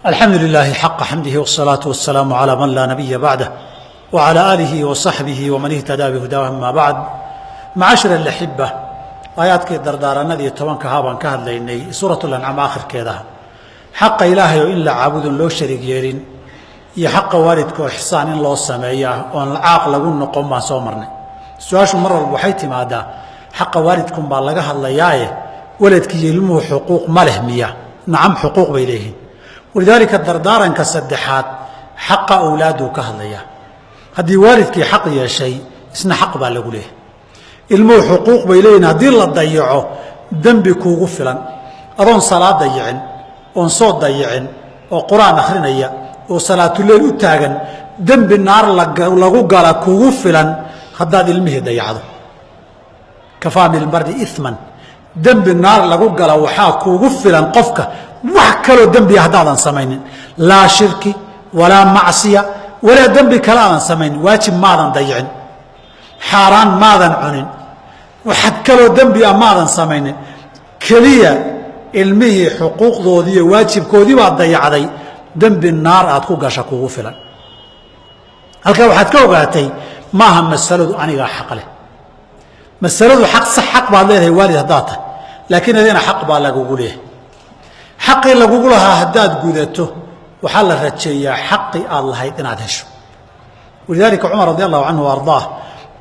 الحمد لله حق حمده والصلاة والسلام على من لا نبي بعده وعلى آله وصحبه ومن اهتدى بهداه أما بعد. معاشر الأحبة، آياتك الدردار الذي طبعا هابان كهد لإني سورة الأنعام آخر كذا حق إلهي إلا عبد لو شريك يرين يا حق والدك وإحسان الله السماية وأن العاقل قلنا قم ما صومرنا سواش مرة الوحيت ماذا حق والدكم بالله الله ياي ولدك يلمه حقوق ملهمية. نعم حقوق بإليه، ولذلك الدردار كالصدحات حق أولاده كهضية. هذه والدك حق يا شيء اسنا حق بالله المو حقوق بإلينا هذه الله ضيعه ذنبك وغفلا أظن صلاة ضيعن ونصوت ضيعن وقرآن أخرين وصلاة الليل وتاجن ذنب النار لقوا قالك وغفلا هذا المه ضيعه كفى من البرد إثما ذنب النار لقوا قال وحاك وغفلا قفك وحكلوا ذنبي هذا سمين لا شرك ولا معصية ولا ذنب كلام سمين واجب ماذا ضيعن حاران ماذا عنن وحكلوا ذنبي ماذا سمين كلية علمه حقوق ذودية واجب كودي بعد ضيعدي ذنب النار أتكو قشك وغفلا هلك وحدكو قاتي ما هم مسألة أني حق له مسألة حق صح حق بعد له والد هداته لكن هذين حق بعد لقوله حقي لقولها هداد جودته وحل الرجية حقي الله يدنا دهش. ولذلك عمر رضي الله عنه وارضاه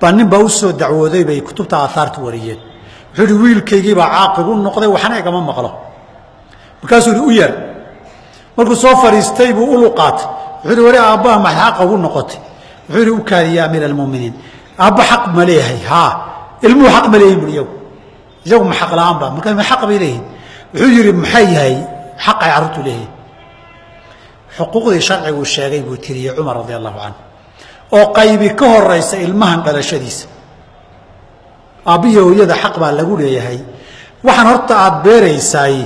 بانين باوسو دعوه ذي بي كتبت آثار توريين حلي ويل كي يجيب عاقب النقطة وحنا كمان مقله بكاسو الأوير مركو صوفر يستيب وقلقات حلي ورا أباه ما حق النقطة حلي وكان يا أمير المؤمنين أبا حق مليه ها المو حق مليه اليوم يوم حق الأنبا ما كان حق بليه حجر محيي حق يعرض له حقوق الشرع والشرعي بوتيري عمر رضي الله عنه وقيب كهر رئيس المهن على شديس أبيه ويدا حق بقى لقول يا هاي وحن هرتا بيري ساي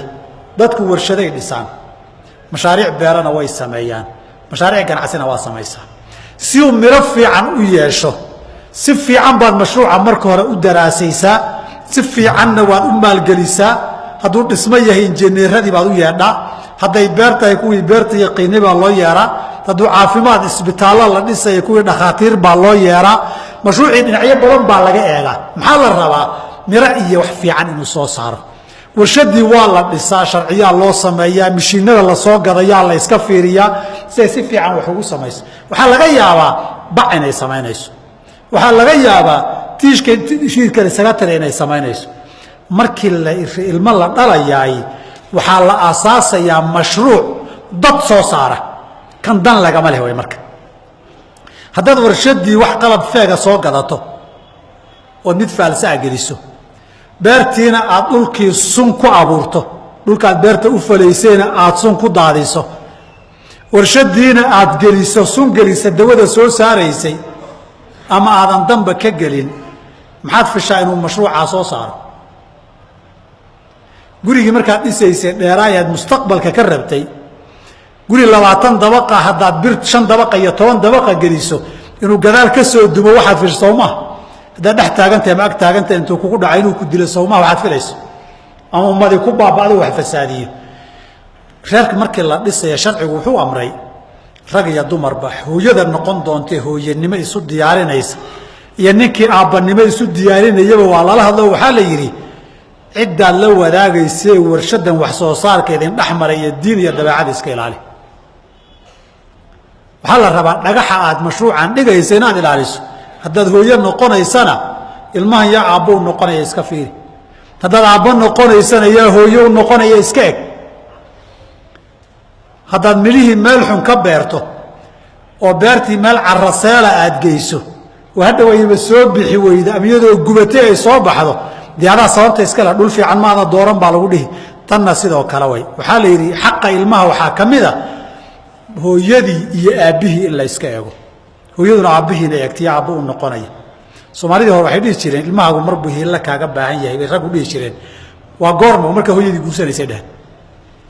بدك ورشدي لسان مشاريع بيرنا واي سميان مشاريع كان عسنا واسميسا سيو مرفع عن وياشو سفي عن بعض مشروع مركه ودراسيسا سفي عن وأم الجلسة hadduu dhismo yahay injineeradii baad u yeedhaa hadday beertahay kuwii beerta yaqiinay baa loo yeeraa hadduu caafimaad isbitaallo la dhisay kuwii dhakhaatiir baa loo yeeraa mashruucii dhinacyo badan baa laga eegaa maxaa la rabaa miro iyo wax fiican inuu soo saaro warshadii waa la dhisaa sharciyaa loo sameeyaa mishiinada la soo gadayaa la iska fiiriyaa si ay si fiican wax ugu samayso waxaa laga yaabaa bac inay samaynayso waxaa laga yaabaa tiishka shiidka isaga tira inay samaynayso markii la ilmo la dhalayaay waxaa la aasaasayaa mashruuc dad soo saara kan dan lagama leh way marka haddaad warshadii wax qalab feega soo gadato oo mid faalsa geliso beertiina aad dhulkii sun ku abuurto dhulkaad beerta u faleysayna aad sun ku daadiso warshadiina aad geliso sun gelisa dawada soo saaraysay ama aadan damba ka gelin maxaad fishaa inuu mashruucaa soo saaro gurigii markaad dhisaysay dheeraayaad mustaqbalka ka rabtay guri 20 dabaqa haddaad bir 5 dabaqa iyo 10 dabaqa geliso inuu gadaal ka soo dumo waxaad fiirso Soomaa haddaad dhex taagantahay ma ag taagantahay intuu kugu dhacay inuu ku dilo Soomaa waxaad filayso ama ummadii ku baaba'day wax fasaadiyo reerka markii la dhisay sharcigu wuxuu amray rag iyo dumarba hooyada noqon doontay hooyanimo isu diyaarinaysa iyo ninkii aabanimo isu diyaarinayaba waa lala hadlo waxaa la yiri cidda la wadaagaysay warshadan wax soo saarkeedin dhaxmaraya diin iyo dabeecad iska ilaali waxa la rabaa dhagaxa aad mashruucan dhigaysa inaad ilaaliso haddaad hooyo noqonaysana ilmaha yaa aabbo noqonaya iska fiiri haddaad aabbo noqonaysana yaa hooyo noqonaya iska eg haddaad milihii meel xun ka beerto oo beertii meel carraseela aad geyso oo hadda wayba soo bixi weyda ama iyadoo gubatay ay soo baxdo diyaada sababta iska la dhul fiican maana dooran baa lagu dhihi tanna sidoo kale way waxa la yiri xaq ilmaha waxa kamida hooyadii iyo aabihii in la iska eego hooyaduna aabihiina eegtiya aabbo u noqonaya Soomaalida hore waxay dhihi jireen ilmahagu marbu hiila kaaga baahan yahay rag u dhihi jireen waa goormo marka hooyadii guursanaysa dhahan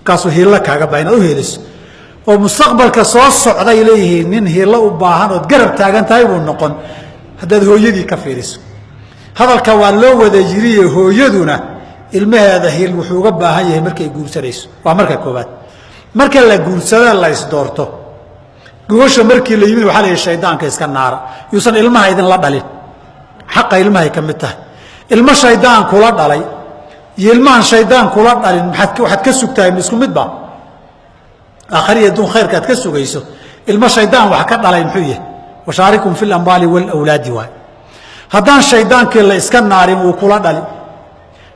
kaasu hiila kaaga baahan oo heeliso oo mustaqbalka soo socday leeyihiin nin hiila u baahan oo garab taagan tahay uu noqon haddaad hooyadii ka fiiriso hadalka waa loo wada yiri hooyaduna ilmaheeda hil wuxuu uga baahan yahay markay guursanayso waa marka koobaad marka la guursado la isdoorto gogosha markii la yimid waxa la shaydaanka iska naara yuusan ilmaha idin la dhalin xaqa ilmaha ka mid tahay ilma shaydaan kula dhalay iyo ilmahan shaydaan kula dhalin waxaad ka sugtahay isku mid ba aakhiriya duun khayrka aad ka sugayso ilma shaydaan wax ka dhalay muxuu yahay washaarikum fil amwali wal awlaadi wa haddaan shaydaankii la iska naarin uu kula dhali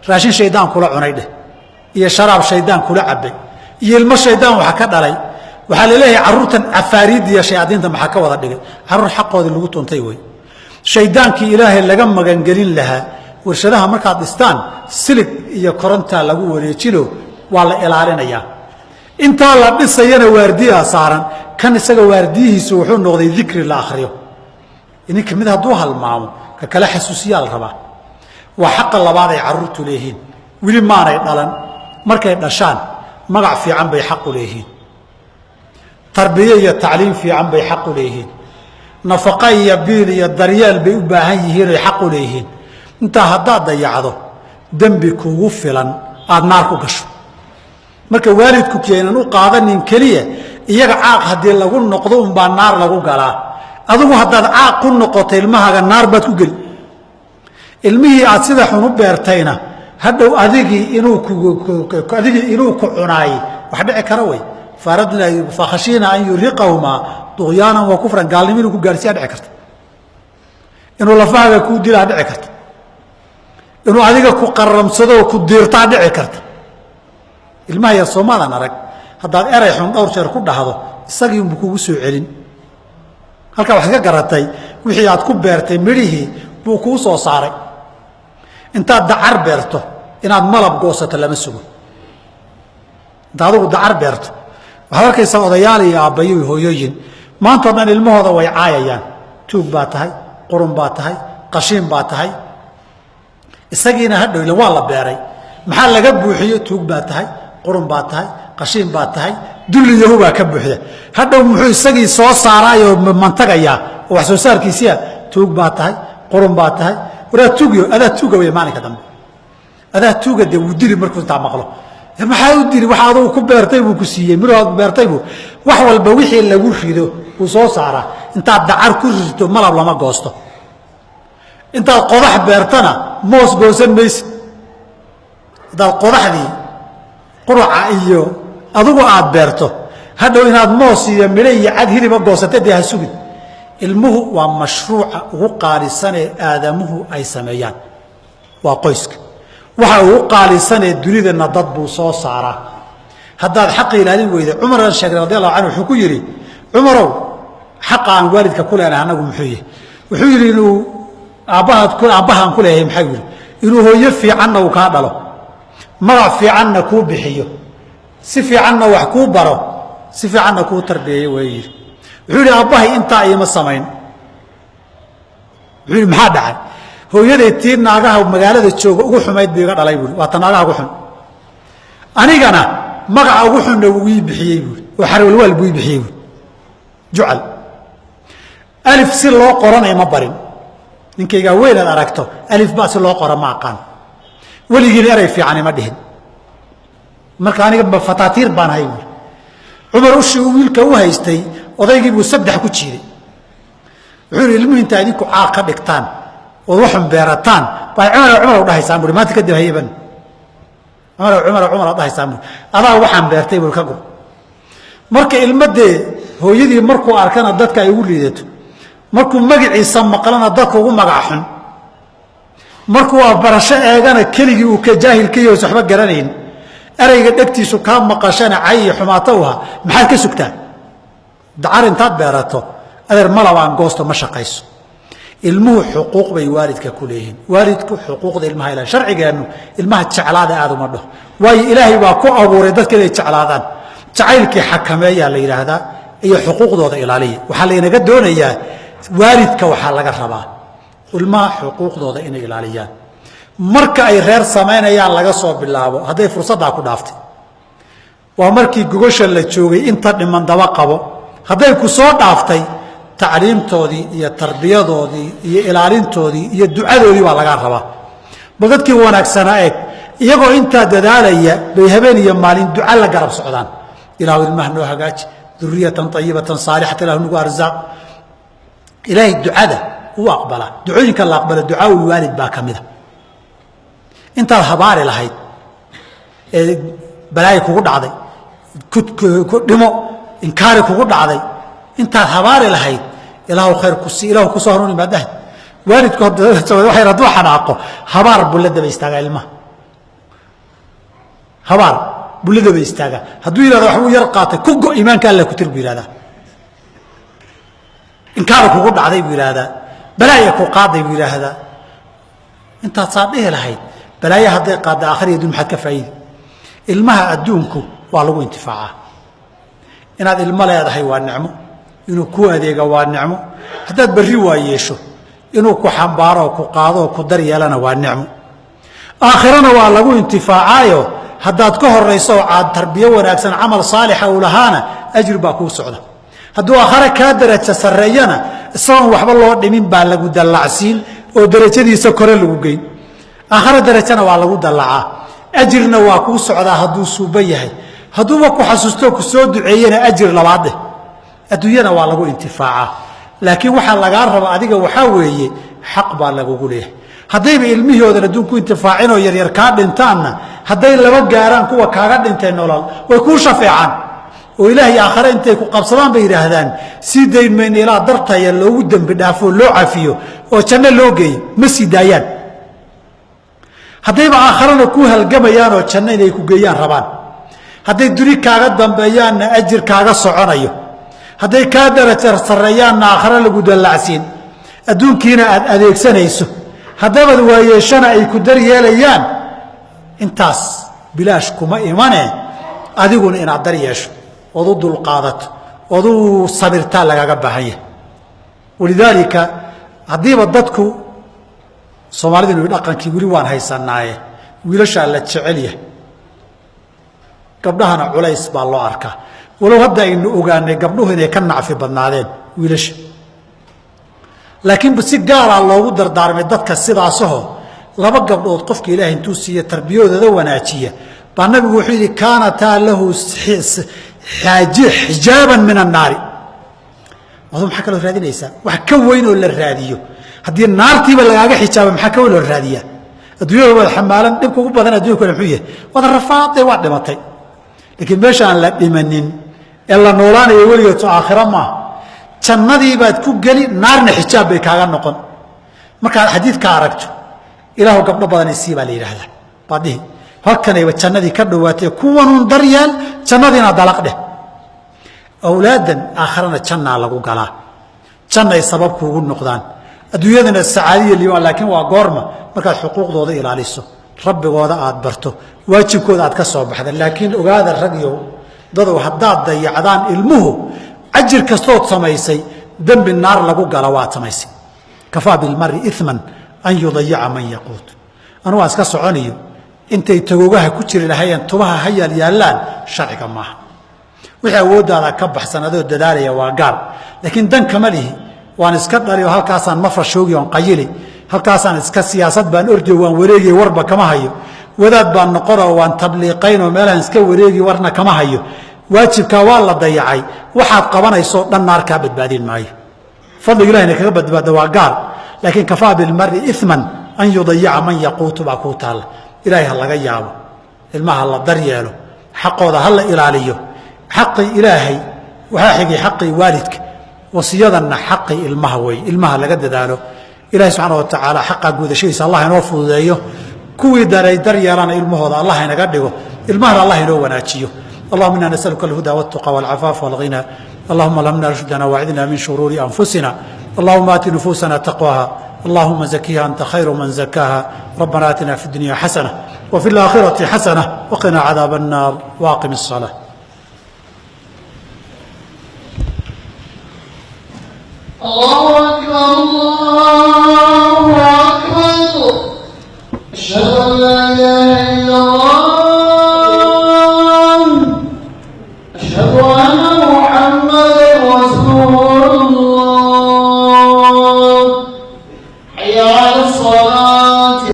raashin shaydaan kula cunay dheh iyo sharaab shaydaan kula cabay iyo ilmo shaydaan wax ka dhalay waxaa la leeyahay carruurtan cafaariid iyo shayaadiinta maxaa ka wada dhigay carruur xaqoodii lagu tuntay wey shaydaankii ilaahay laga magangelin lahaa warshadaha markaad dhistaan silig iyo korontaa lagu wareejino waa la ilaalinayaa intaa la dhisayana waardiyaa saaran kan isaga waardiyihiisu wuxuu noqday dikri la akhriyo idinka mid hadduu halmaamo ka kale xasuusiyaa la rabaa waa xaqa labaad ay carruurtu leeyihiin weli maanay dhalan markay dhashaan magac fiican bay xaq u leeyihiin tarbiye iyo tacliim fiican bay xaq u leeyihiin nafaqo iyo biil iyo daryeel bay u baahan yihiin ay xaq u leeyihiin intaa haddaad dayacdo dembi kugu filan aada naar ku gasho marka waalidku keenan u qaadanin keliya iyaga caaq haddii lagu noqdo unbaa naar lagu galaa adigu haddaad caaq ku noqoto ilmahaaga naar baad ku geli ilmihii aad sida xun u beertayna hadhow adigii inuu ku cunaayey wax dhici kara wey fakhashiina an yuriqahumaa duqyaanan wa kufran gaalnimo inuu ku gaarsiiyaa dhici karta inuu lafahaaga kuu dilaa dhici karta inuu adiga ku qaramsado oo ku diirtaa dhici karta ilmaha yar soomaadan arag haddaad eray xun dhowr jeer ku dhahdo isagii unbu kugu soo celin halkaa waxaad ka garatay wixii aad ku beertay midhihii buu kuu soo saaray intaad dacar beerto inaad malab goosato lama sugo inta adigu dacar beerto waxaad arkaysaa odayaal iyo aabbayo iyo hooyooyin maantao dhan ilmahooda way caayayaan tuug baa tahay qurun baa tahay qashiin baa tahay isagiina hadhow ila waa la beeray maxaa laga buuxiyo tuug baa tahay qurun baa tahay qashiin baa tahay dulliyahu baa ka buuxda hadhow muxuu isagii soo saaraayoo mantagayaa oo wax soo saarkiisiia tuug baa tahay qurun baa tahay waraa tuugyo adaa tuuga wey maalinka dambe adaa tuuga dee wuu dili markuu intaa maqlo maxaa u dili waxa adugu ku beertay buu ku siiyey midhood beertay buu wax walba wixii lagu rido uu soo saaraa intaad dacar ku rirto malab lama goosto intaad qodax beertana moos goosan maysid haddaad qodaxdii quruca iyo adigu aad beerto hadhow inaad moos iyo midho iyo cad hiliba goosata dee ha sugin ilmuhu waa mashruuca ugu qaalisanee aadamuhu ay sameeyaan waa qoyska waxa ugu qaalisanee dunidana dad buu soo saaraa haddaad xaqa ilaalin weyda cumar aan sheegay radi allahu canhu wuxuu ku yidhi cumarow xaqa aan waalidka ku leenahay annagu muxuu yahay wuxuu yidhi inuu aabbahaan ku leeyahay maxaa yidhi inuu hooyo fiicanna uu kaa dhalo magac fiicanna kuu bixiyo si fiicanna wax kuu baro si fiicanna kuu tarbiyeeyo waa yidhi wuxuu yidhi aabbahay intaa iima samayn wuxuu yidhi maxaa dhacay hooyaday tii naagaha magaalada jooga ugu xumayd buu iga dhalay buui waata naagaha ugu xun anigana magaca ugu xunna wuu ii bixiyey buui oo xarwalwaal buu ii bixiyey buui jucal alif si loo qoranay ma barin ninkaygaa weynaad aragto alif ba si loo qora ma aqaan weligiina eray fiican ima dhihin marka aniga fataatiir baan ahay buui cumar ushii uu wiilka u haystay odaygii buu 3 ku jiiday wuxuu yidhi ilmuhu intaa idinku caaq ka dhigtaan ood waxun beerataan baa cumar u dhahaysaan buui maanta kadib hayeban cumar dhahaysaan buui adaa waxaan beertay buui ka gur marka ilmadee hooyadii markuu arkana dadka ay ugu liidato markuu magaciisa maqlana dadka ugu magac xun markuu barasho eegana keligii uu ka jaahilkayo waxba garanayn erayga dhegtiisu kaa maqashana cay xumaato u ahaa maxaad ka sugtaa dacar intaad beerato adeer malabaan goosto ma shaqayso ilmuhu xuquuq bay waalidka ku leeyihiin waalidku xuquuqda ilmaha ilaa sharcigeenu ilmaha jeclaada aad uma dhaho waayo ilaahay baa ku abuuray dadka inay jeclaadaan jacaylkii xakameeyaa la yidhaahdaa iyo xuquuqdooda ilaaliya waxaa laynaga doonayaa waalidka waxaa laga rabaa ilmaha xuquuqdooda inay ilaaliyaan marka ay reer samaynayaan laga soo bilaabo hadday fursaddaa ku dhaaftay waa markii gogosha la joogay inta dhiman daba qabo hadday ku soo dhaaftay tacliimtoodii iyo tarbiyadoodii iyo ilaalintoodii iyo ducadoodii baa lagaa rabaa bal dadkii wanaagsanaa eeg iyagoo intaa dadaalaya bay habeen iyo maalin duca la garab socdaan ilaahu ilmaha noo hagaaji duriyatan ayibatan saalixata ilaahu nagu arzaaq ilaahay ducada uu aqbala ducooyinka la aqbala ducaa ul waalid baa kamida intaad habaari lahayd ee balaay kugu dhacday ku dhimo inkaari kugu dhacday intaad habaari lahayd ilaahu khayr ku si ilaahu ku soo hanuuni maadahay waalidku waxay radoo xanaaqo habaar bulada bay istaaga ilmaha habaar bulada bay istaaga hadduu yiraahdo wax uu yar qaatay ku go iimaanka Allah ku tirbi yiraahdaa inkaar kugu dhacday buu yiraahdaa balaaya ku qaaday buu yiraahdaa intaad saadhihi lahayd balaaya haday qaada aakhiriya dun maxad ka faa'iido ilmaha adduunku waa lagu intifaaca inaad ilmo leedahay waa nicmo inuu ku adeega waa nicmo hadaad bari waa yeesho inuu ku xambaaro ku qaado ku daryeelana waa nicmo aakhirana waa lagu intifaacaayo hadaad ka horeyso aad tarbiyo wanaagsan amal saalix oo lahaana ajr baa ku socda hadduu aakhira ka darajo sareeyana isagoon waxba loo dhimin baa lagu dallacsiin oo darajadiisa kore lagu geyn aakhira darajana waa lagu dallacaa ajirna waa ku socdaa hadduu suuba yahay hadduuba ku xasuusto ku soo duceeyana ajir labaad adduunyana waa lagu intifaacaa laakiin waxa laga rabo adiga waxa weeye xaq baa lagu leeyahay hadayba ilmihooda adduunku intifaacin oo yar yar ka dhintaanna haday laba gaaraan kuwa kaaga dhintay nolol way ku shafeecaan oo ilaahay aakhira intay ku qabsadaan bay yiraahdaan si deeymeen ilaa dartaya loogu dambi dhaafo loo cafiyo oo janno loo geeyo ma sii daayaan hadayba aakhirana ku halgamayaan oo janno inay ku geeyaan rabaan haday duri kaaga dambeeyaanna ajir kaaga soconayo haday ka darajo sareeyaanna aakhira lagu dallacsiin adduunkiina aad adeegsanayso hadaba waayeeshana ay ku daryeelayaan intaas bilaash kuma imane adiguna inaad daryeesho oo dul qaadato oo sabirta lagaga baahan walidaalika hadiiba dadku Soomaalidu dhaqankii wili waan haysanaaye wiilasha la jecel yahay gabdhahana culays baa loo arkaa walow hadda aynu ogaanay gabdhuhu inay ka nacfi badnaadeen wiilasha laakiin si gaar ah loogu dardaarmay dadka sidaasoo laba gabdhood qofka Ilaahay intuu siiyo tarbiyadooda wanaajiya baa nabigu wuxuu yiri kaana taa lahu hijaaban min an-naar wada maxaa kala raadinaysa wax ka weyn oo la raadiyo hadii naartiiba lagaaga xijaabo maxaa ka weyn oo raadiya adduunyada wada xamaalan dib kugu badan adduunka wuxuu yahay wada rafaatay waa dhimatay laakiin meesha aan la dhimanin illa noolaanayo waligeed aakhira ma jannadii baad ku gali naarna xijaab bay kaaga noqon marka xadiidka aragto ilaahu gabdho badan isii baa la yiraahdaa baadhi halkan ay jannadii ka dhawaatay kuwan daryeel jannadina dalaqde awlaadan aakhirana janna lagu galaa janna sabab kuugu noqdaan adduunyadana sacaadiyo liyo laakiin waa goorma markaad xuquuqdooda ilaaliso rabbigooda aad barto waajibkooda aad ka soo baxda laakiin ogaada rag iyo dad hadaad dayacdaan ilmuhu ajir kastood samaysay dambi naar lagu gala waa samaysay kafaa bil mar'i ithman an yudayya man yaqut anu waa iska soconiyo intay tagogaha ku jiri lahaayeen tubaha hayal yaalaan sharciga ma wixii awoodaada ka baxsanado dadaalaya waa gaar laakiin dan kama lihi waan iska dhaliyo halkaasaan mafrashoogi on qayili halkaasaan iska siyaasad baan ordiyo waan wareegi warba kama hayo wadaad baan noqono waan tabliiqayn oo meelahan iska wareegi warna kama hayo waajibka waa la dayacay waxaad qabanayso dhan naar ka badbaadin maayo fadli ilaahina kaga badbaado waa gaar laakiin kafaa bil mar'i ithman an yudayya man yaqut ba ku taal ilaahi laga yaabo ilmaha la daryeelo xaqooda hal ilaaliyo xaqi ilaahi waxa xigi xaqi waalidka wasiyadana xaqi ilmaha way ilmaha laga dadaalo ilaahi subhanahu wa ta'ala xaqa guudashiisa Allah inoo fududeeyo kuwii daryeelana ilmahooda Allah inaga dhigo ilmaha Allah inoo wanaajiyo اللهم إنا نسألك الهدى والتقى والعفاف والغنى اللهم لمنا رشدنا واعذنا من شرور أنفسنا اللهم آت نفوسنا تقواها اللهم زكيها أنت خير من زكاها ربنا آتنا في الدنيا حسنة وفي الآخرة حسنة وقنا عذاب النار واقم الصلاة الله أكبر الله أكبر أشهد أن لا إله إلا